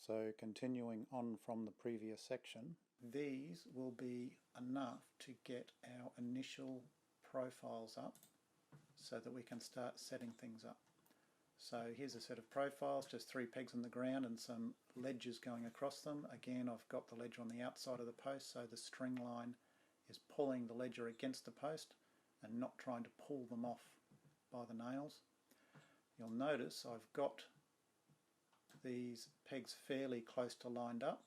So continuing on from the previous section, these will be enough to get our initial profiles up so that we can start setting things up. So here's a set of profiles, just 3 pegs in the ground and some ledges going across them. Again, I've got the ledger on the outside of the post, so the string line is pulling the ledger against the post and not trying to pull them off by the nails. You'll notice I've got these pegs fairly close to lined up.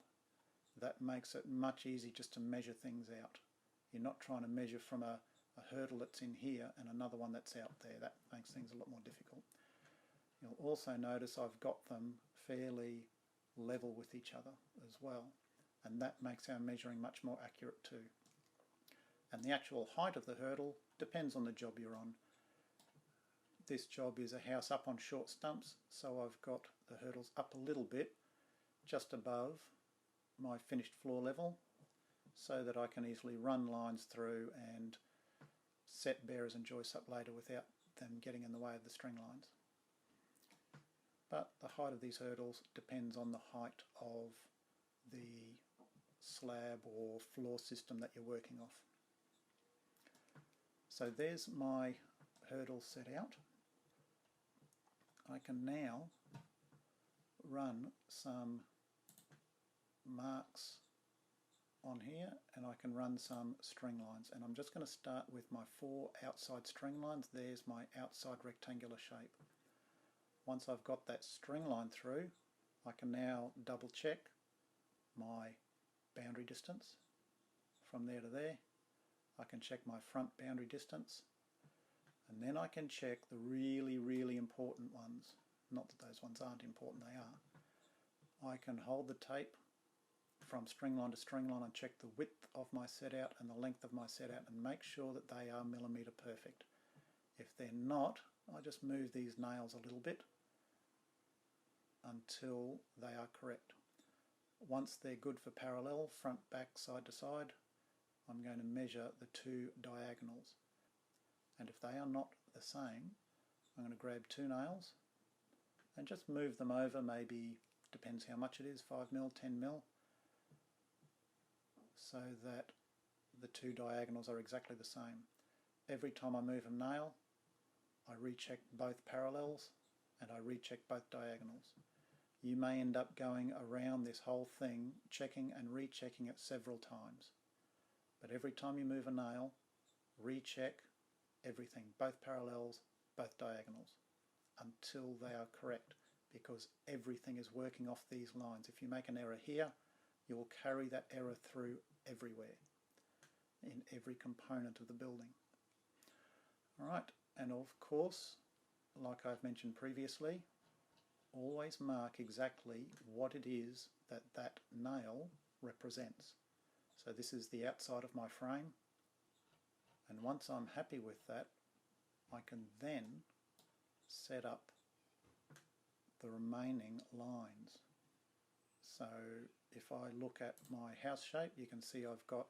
That makes it much easier just to measure things out. You're not trying to measure from a hurdle that's in here and another one that's out there. That makes things a lot more difficult. You'll also notice I've got them fairly level with each other as well, and that makes our measuring much more accurate too. And the actual height of the hurdle depends on the job you're on. This job is a house up on short stumps, so I've got the hurdles up a little bit just above my finished floor level so that I can easily run lines through and set bearers and joists up later without them getting in the way of the string lines. But the height of these hurdles depends on the height of the slab or floor system that you're working off. So there's my hurdle set out. I can now run some marks on here and I can run some string lines, and I'm just going to start with my 4 outside string lines. There's my outside rectangular shape. Once I've got that string line through, I can now double check my boundary distance from there to there. I can check my front boundary distance, and then I can check the really important ones. Not that those ones aren't important, they are. I can hold the tape from string line to string line and check the width of my set out and the length of my set out and make sure that they are millimetre perfect. If they're not, I just move these nails a little bit until they are correct. Once they're good for parallel, front, back, side to side, I'm going to measure the 2 diagonals. And if they are not the same, I'm going to grab 2 nails and just move them over, maybe, depends how much it is, 5mm, 10mm, so that the 2 diagonals are exactly the same. Every time I move a nail, I recheck both parallels and I recheck both diagonals. You may end up going around this whole thing, checking and rechecking it several times. But every time you move a nail, recheck everything, both parallels, both diagonals, until they are correct, because everything is working off these lines. If you make an error here, you will carry that error through everywhere, in every component of the building. Alright, and of course, like I've mentioned previously, always mark exactly what it is that that nail represents. So this is the outside of my frame, and once I'm happy with that, I can then set up the remaining lines. So if I look at my house shape, you can see I've got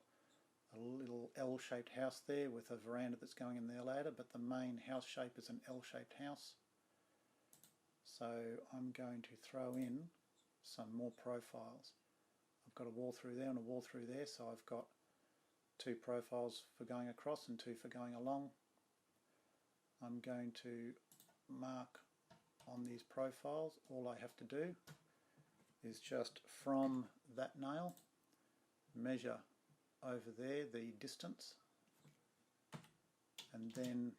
a little L-shaped house there with a veranda that's going in there later, but the main house shape is an L-shaped house. So I'm going to throw in some more profiles. I've got a wall through there and a wall through there, so I've got 2 profiles for going across and 2 for going along. I'm going to mark on these profiles. All I have to do is just from that nail measure over there the distance and then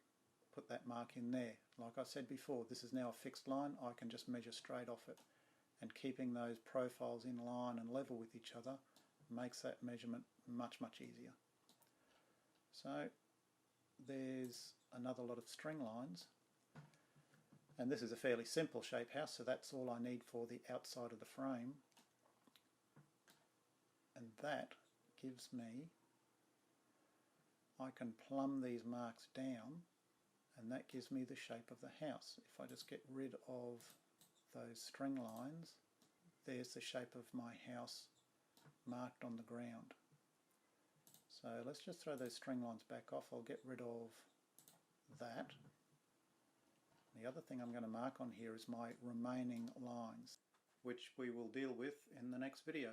put that mark in there. Like I said before, this is now a fixed line. I can just measure straight off it, and keeping those profiles in line and level with each other makes that measurement much easier. So there's another lot of string lines, and this is a fairly simple shape house, so that's all I need for the outside of the frame, and that gives me, I can plumb these marks down, and that gives me the shape of the house. If I just get rid of those string lines, there's the shape of my house marked on the ground. So let's just throw those string lines back off. I'll get rid of that. The other thing I'm going to mark on here is my remaining lines. which we will deal with in the next video.